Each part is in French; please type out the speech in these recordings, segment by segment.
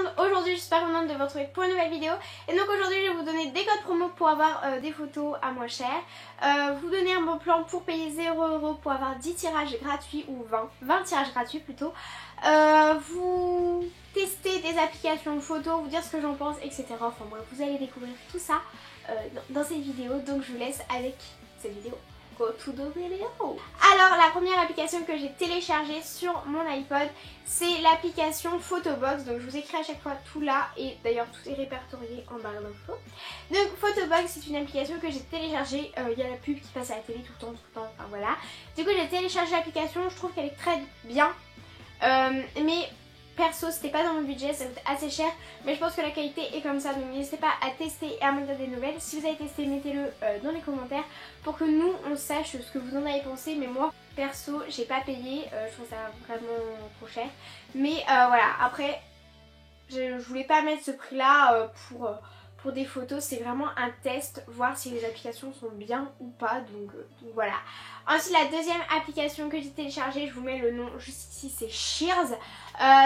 monde, aujourd'hui je suis super contente de vous retrouver pour une nouvelle vidéo. Et donc aujourd'hui je vais vous donner des codes promo pour avoir des photos à moins cher, vous donner un bon plan pour payer 0€ pour avoir 10 tirages gratuits ou 20 tirages gratuits plutôt, vous tester des applications photo, vous dire ce que j'en pense, etc. Enfin bref, vous allez découvrir tout ça dans cette vidéo, donc je vous laisse avec cette vidéo. Go to the video. Alors la première application que j'ai téléchargée sur mon iPod, c'est l'application Photobox. Donc je vous écris à chaque fois tout là, et d'ailleurs tout est répertorié en barre d'infos. Donc Photobox, c'est une application que j'ai téléchargée, il y a la pub qui passe à la télé tout le temps, enfin voilà. Du coup j'ai téléchargé l'application, je trouve qu'elle est très bien, mais perso c'était pas dans mon budget, ça coûte assez cher, mais je pense que la qualité est comme ça, donc n'hésitez pas à tester et à me dire des nouvelles. Si vous avez testé, mettez-le dans les commentaires pour que nous on sache ce que vous en avez pensé. Mais moi perso j'ai pas payé, je trouve ça vraiment trop cher, mais voilà, après je voulais pas mettre ce prix là pour des photos, c'est vraiment un test, voir si les applications sont bien ou pas, donc voilà. Ensuite la deuxième application que j'ai téléchargée, je vous mets le nom juste ici, c'est Shears.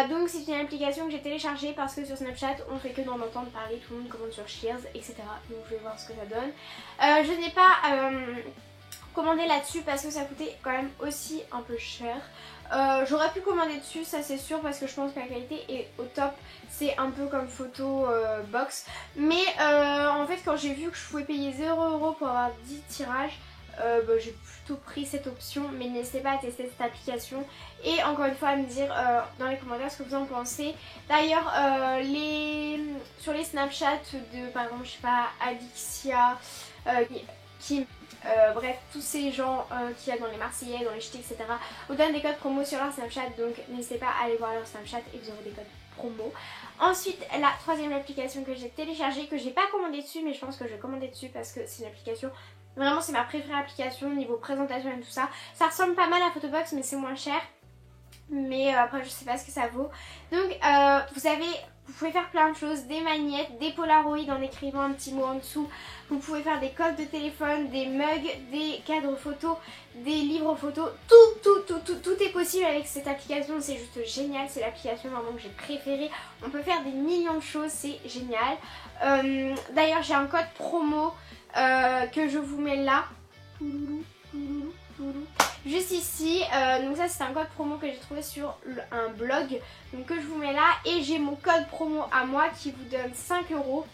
Donc c'est une application que j'ai téléchargée parce que sur Snapchat on fait que d'en entendre parler, tout le monde commande sur Shears, etc. Donc je vais voir ce que ça donne. Je n'ai pas commandé là-dessus parce que ça coûtait quand même aussi un peu cher. J'aurais pu commander dessus, ça c'est sûr, parce que je pense que la qualité est au top. C'est un peu comme photo box, mais en fait quand j'ai vu que je pouvais payer 0€ pour avoir 10 tirages, j'ai plutôt pris cette option. Mais n'hésitez pas à tester cette application et encore une fois à me dire dans les commentaires ce que vous en pensez. D'ailleurs sur les Snapchat de par exemple je sais pas Alixia, Kim, bref tous ces gens qu'il y a dans les Marseillais, dans les ch'tis, etc. vous donnent des codes promo sur leur Snapchat, donc n'hésitez pas à aller voir leur Snapchat et vous aurez des codes promo. Ensuite la troisième application que j'ai téléchargée, que j'ai pas commandé dessus, mais je pense que je vais commander dessus parce que c'est une application, vraiment c'est ma préférée application niveau présentation et tout ça. Ça ressemble pas mal à Photobox mais c'est moins cher, mais après je sais pas ce que ça vaut. Donc vous pouvez faire plein de choses, des magnettes, des polaroïds en écrivant un petit mot en dessous. Vous pouvez faire des coques de téléphone, des mugs, des cadres photos, des livres photos. Tout est possible avec cette application, c'est juste génial. C'est l'application vraiment que j'ai préférée. On peut faire des millions de choses, c'est génial. D'ailleurs j'ai un code promo que je vous mets là. Juste ici, donc ça c'est un code promo que j'ai trouvé sur un blog, donc que je vous mets là, et j'ai mon code promo à moi qui vous donne 5€.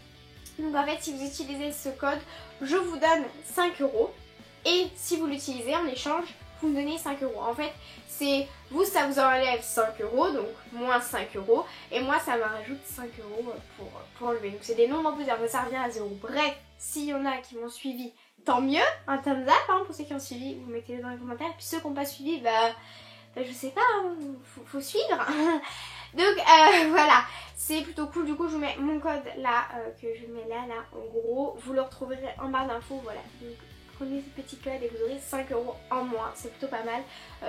Donc en fait si vous utilisez ce code, je vous donne 5€, et si vous l'utilisez en échange, vous me donnez 5€. En fait c'est vous, ça vous enlève 5€, donc moins 5€, et moi ça me rajoute 5€ pour enlever. Donc c'est des nombres en plus, après ça revient à 0. Bref, s'il y en a qui m'ont suivi, tant mieux, un thumbs up hein, pour ceux qui ont suivi, vous mettez-le dans les commentaires. Et puis ceux qui n'ont pas suivi, je sais pas, hein, faut suivre. Donc voilà, c'est plutôt cool. Du coup je vous mets mon code là, que je mets là, en gros. Vous le retrouverez en barre d'infos, voilà. Donc prenez ce petit code et vous aurez 5€ en moins, c'est plutôt pas mal,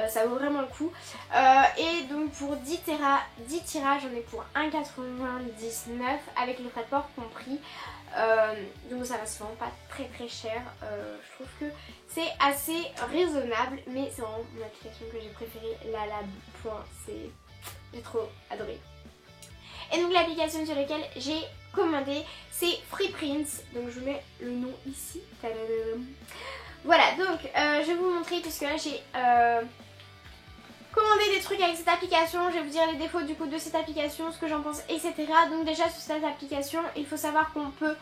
ça vaut vraiment le coup. Et donc pour 10 tirages, on est pour 1,99€ avec les frais de port compris. Donc ça va, c'est vraiment pas très cher. Je trouve que c'est assez raisonnable, mais c'est vraiment mon application que j'ai préférée, Lalab. J'ai trop adoré. Et donc l'application sur laquelle j'ai commandé, c'est Freeprints. Donc je mets le nom ici. Tadadam. Voilà, donc je vais vous montrer, puisque là j'ai commander des trucs avec cette application. Je vais vous dire les défauts du coup de cette application, ce que j'en pense, etc. Donc déjà sur cette application, il faut savoir qu'on peut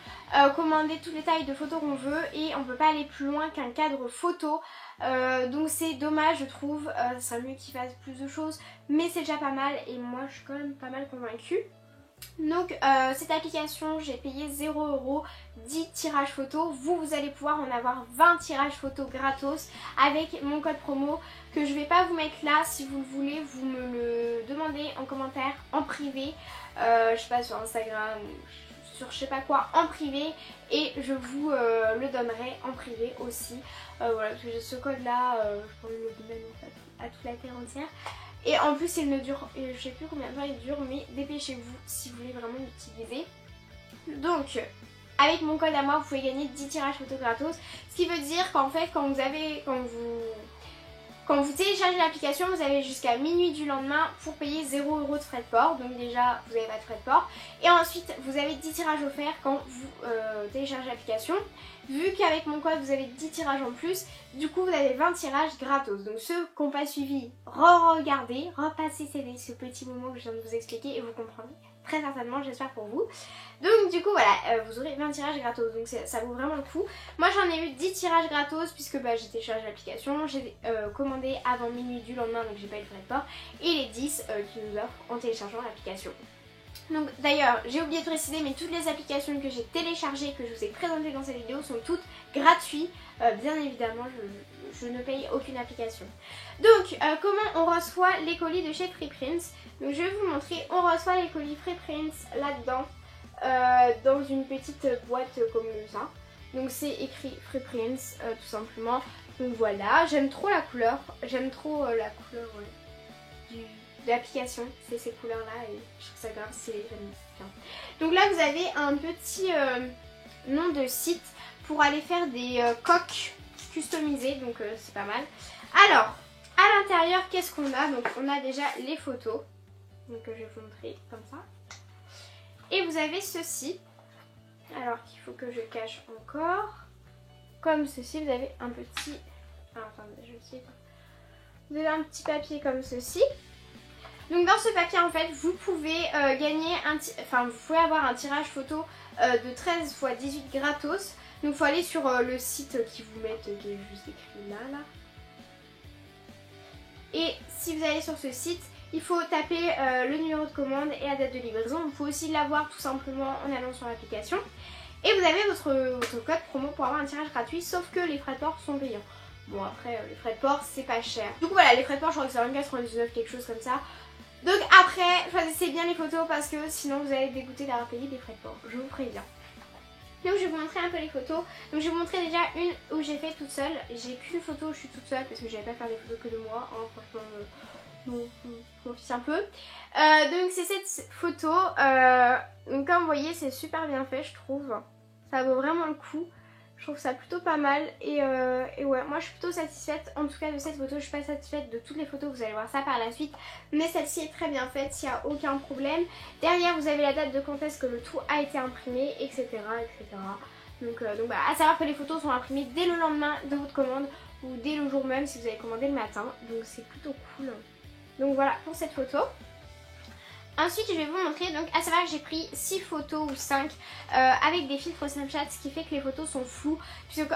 commander toutes les tailles de photos qu'on veut, et on peut pas aller plus loin qu'un cadre photo. Donc c'est dommage je trouve, ça serait mieux qu'ils fassent plus de choses, mais c'est déjà pas mal et moi je suis quand même pas mal convaincue. Donc cette application, j'ai payé 0€, 10 tirages photo. Vous allez pouvoir en avoir 20 tirages photo gratos avec mon code promo que je vais pas vous mettre là. Si vous le voulez, vous me le demandez en commentaire, en privé, je sais pas, sur Instagram ou sur je sais pas quoi, en privé, et je vous le donnerai en privé aussi. Voilà, parce que j'ai ce code là, je pourrais le donner à toute la terre entière. Et en plus il ne dure, je sais plus combien de temps il dure, mais dépêchez-vous si vous voulez vraiment l'utiliser. Donc avec mon code à moi vous pouvez gagner 10 tirages photo gratos. Ce qui veut dire qu'en fait quand vous Quand vous téléchargez l'application, vous avez jusqu'à minuit du lendemain pour payer 0 € de frais de port. Donc déjà, vous n'avez pas de frais de port. Et ensuite, vous avez 10 tirages offerts quand vous téléchargez l'application. Vu qu'avec mon code, vous avez 10 tirages en plus, du coup, vous avez 20 tirages gratos. Donc ceux qui n'ont pas suivi, regardez, repassez ce petit moment que je viens de vous expliquer et vous comprendrez très certainement, j'espère pour vous. Donc du coup voilà, vous aurez 20 tirages gratos, donc ça vaut vraiment le coup. Moi j'en ai eu 10 tirages gratos puisque j'ai téléchargé l'application, j'ai commandé avant minuit du lendemain, donc j'ai pas eu le frais de port, et les 10 qui nous offrent en téléchargeant l'application. Donc d'ailleurs j'ai oublié de préciser, mais toutes les applications que j'ai téléchargées, que je vous ai présentées dans cette vidéo sont toutes gratuites. Bien évidemment je ne paye aucune application. Donc comment on reçoit les colis de chez Freeprints. Donc je vais vous montrer, on reçoit les colis Freeprints là-dedans, dans une petite boîte comme ça. Donc c'est écrit Freeprints tout simplement. Donc voilà, j'aime trop la couleur, j'aime trop la couleur de l'application, c'est ces couleurs là et je trouve ça grave stylé, j'aime bien. Donc là vous avez un petit nom de site pour aller faire des coques customisées, donc c'est pas mal. Alors à l'intérieur qu'est-ce qu'on a? Donc on a déjà les photos, donc je vais vous montrer comme ça. Et vous avez ceci, alors qu'il faut que je cache encore, comme ceci. Vous avez un petit, attendez, je sais pas. Vous avez un petit papier comme ceci. Donc dans ce papier en fait vous pouvez gagner vous pouvez avoir un tirage photo de 13 x 18 gratos. Donc il faut aller sur le site qui vous met, qui est juste écrit là. Et si vous allez sur ce site, il faut taper le numéro de commande et la date de livraison. Vous pouvez aussi l'avoir tout simplement en allant sur l'application. Et vous avez votre code promo pour avoir un tirage gratuit, sauf que les frais de port sont payants. Bon après les frais de port c'est pas cher. Du coup voilà, les frais de port je crois que c'est 24,99 quelque chose comme ça. Donc après choisissez bien les photos parce que sinon vous allez être dégoûté d'avoir payé des frais de port, je vous préviens. Donc je vais vous montrer un peu les photos. Donc je vais vous montrer déjà une où j'ai fait toute seule. J'ai qu'une photo où je suis toute seule parce que j'avais pas faire des photos que de moi, hein, franchement je m'en fiche un peu. Donc c'est cette photo, donc comme vous voyez c'est super bien fait je trouve. Ça vaut vraiment le coup. Je trouve ça plutôt pas mal et ouais, moi je suis plutôt satisfaite en tout cas de cette photo. Je suis pas satisfaite de toutes les photos, vous allez voir ça par la suite, mais celle-ci est très bien faite, il n'y a aucun problème. Derrière vous avez la date de quand est-ce que le tout a été imprimé, etc. etc. Donc à savoir que les photos sont imprimées dès le lendemain de votre commande ou dès le jour même si vous avez commandé le matin, donc c'est plutôt cool. Donc voilà pour cette photo. Ensuite je vais vous montrer, donc à savoir que j'ai pris 6 photos ou 5 avec des filtres Snapchat, ce qui fait que les photos sont floues, puisque,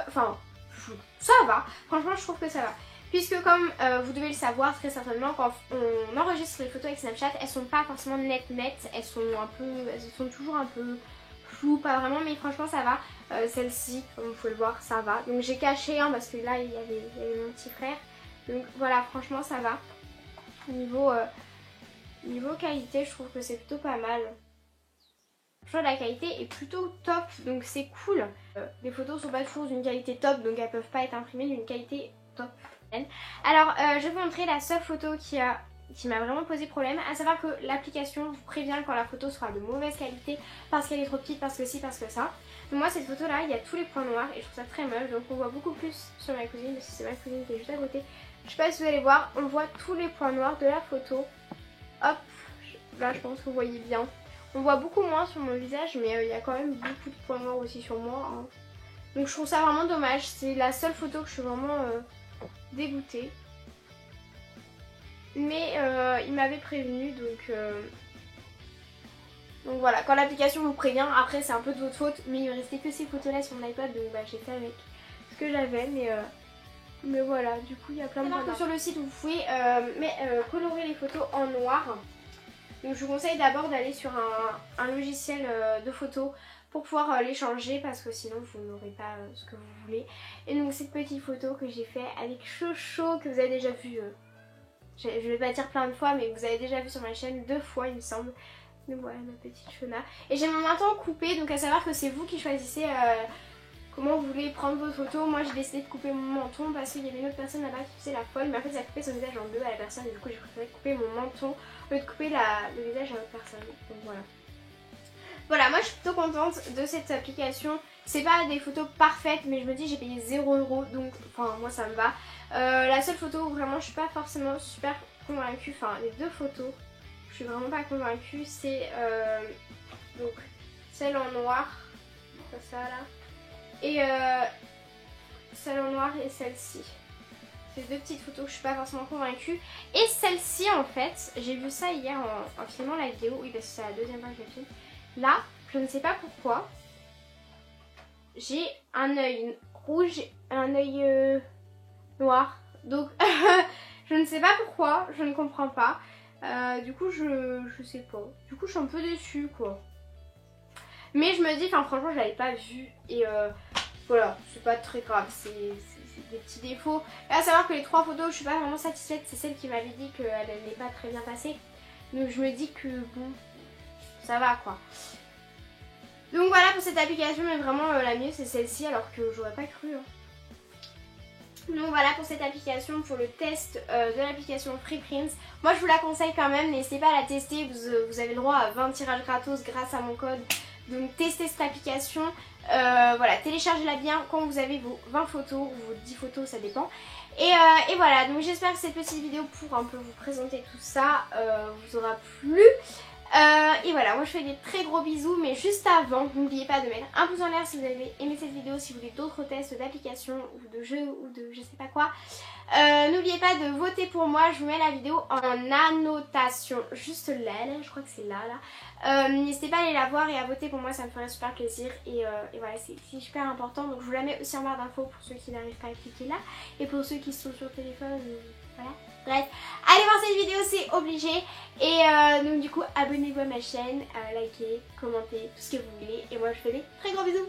ça va, franchement je trouve que ça va. Puisque comme vous devez le savoir très certainement, quand on enregistre les photos avec Snapchat, elles sont pas forcément nettes, elles sont toujours un peu floues, pas vraiment, mais franchement ça va. Celle-ci, comme vous pouvez le voir, ça va. Donc j'ai caché parce que là il y avait mon petit frère, donc voilà franchement ça va. Niveau qualité, je trouve que c'est plutôt pas mal. Je trouve que la qualité est plutôt top, donc c'est cool. Les photos sont pas toujours d'une qualité top, donc elles peuvent pas être imprimées d'une qualité top. Alors, je vais vous montrer la seule photo qui m'a vraiment posé problème, à savoir que l'application vous prévient quand la photo sera de mauvaise qualité, parce qu'elle est trop petite, parce que ci, parce que ça. Donc moi, cette photo-là, il y a tous les points noirs et je trouve ça très moche, donc on voit beaucoup plus sur ma cousine, parce que c'est ma cousine qui est juste à côté. Je sais pas si vous allez voir, on voit tous les points noirs de la photo. Hop, là je pense que vous voyez bien. On voit beaucoup moins sur mon visage, mais il y a quand même beaucoup de points noirs aussi sur moi. Hein. Donc je trouve ça vraiment dommage. C'est la seule photo que je suis vraiment dégoûtée. Mais il m'avait prévenu, donc voilà. Quand l'application vous prévient, après c'est un peu de votre faute. Mais il ne restait que ces photos là sur mon iPad, donc j'ai fait avec ce que j'avais. Mais voilà, du coup il y a plein de points. Sur le site vous pouvez colorer les photos en noir. Donc je vous conseille d'abord d'aller sur un logiciel de photos pour pouvoir les changer, parce que sinon vous n'aurez pas ce que vous voulez. Et donc cette petite photo que j'ai fait avec Chocho, que vous avez déjà vu, je vais pas dire plein de fois, mais vous avez déjà vu sur ma chaîne 2 fois il me semble. Donc voilà ma petite Shona. Et j'ai mon menton coupé, donc à savoir que c'est vous qui choisissez comment vous voulez prendre votre photo. Moi j'ai décidé de couper mon menton parce qu'il y avait une autre personne là-bas qui faisait la folle, mais en fait ça a coupé son visage en deux à la personne, et du coup j'ai préféré couper mon menton au lieu de couper le visage à l'autre personne. Donc voilà. Voilà, moi je suis plutôt contente de cette application. C'est pas des photos parfaites, mais je me dis j'ai payé 0 €, donc enfin moi ça me va. La seule photo où vraiment je suis pas forcément super convaincue, enfin les deux photos, je suis vraiment pas convaincue, c'est donc celle en noir, ça là, et celle en noir et celle-ci. Ces deux petites photos que je suis pas forcément convaincue. Et celle-ci en fait, j'ai vu ça hier en filmant la vidéo, oui parce que c'est la deuxième fois que je la filme. Là, je ne sais pas pourquoi, j'ai un œil rouge et un œil noir. Donc je ne sais pas pourquoi, je ne comprends pas. Du coup je sais pas. Du coup je suis un peu déçue quoi. Mais je me dis, enfin franchement je l'avais pas vu et voilà, c'est pas très grave, c'est des petits défauts. Et à savoir que les trois photos, je suis pas vraiment satisfaite, c'est celle qui m'avait dit qu'elle n'est pas très bien passée. Donc je me dis que bon, ça va quoi. Donc voilà pour cette application, mais vraiment la mieux c'est celle-ci alors que j'aurais pas cru. Hein. Donc voilà pour cette application, pour le test de l'application Freeprints. Moi je vous la conseille quand même, n'hésitez pas à la tester, vous avez le droit à 20 tirages gratos grâce à mon code. Donc testez cette application, voilà, téléchargez-la bien quand vous avez vos 20 photos ou vos 10 photos, ça dépend. Et voilà, donc j'espère que cette petite vidéo pour un peu vous présenter tout ça vous aura plu. Et voilà, moi je fais des très gros bisous, mais juste avant, n'oubliez pas de mettre un pouce en l'air si vous avez aimé cette vidéo, si vous voulez d'autres tests d'applications ou de jeux ou de je sais pas quoi. N'oubliez pas de voter pour moi, je vous mets la vidéo en annotation, juste là, je crois que c'est là. N'hésitez pas à aller la voir et à voter pour moi, ça me ferait super plaisir. Et voilà, c'est super important, donc je vous la mets aussi en barre d'infos pour ceux qui n'arrivent pas à cliquer là. Et pour ceux qui sont sur téléphone, voilà. Bref, allez voir cette vidéo, c'est obligé. Et donc du coup, abonnez-vous à ma chaîne, likez, commentez, tout ce que vous voulez. Et moi je fais des très gros bisous.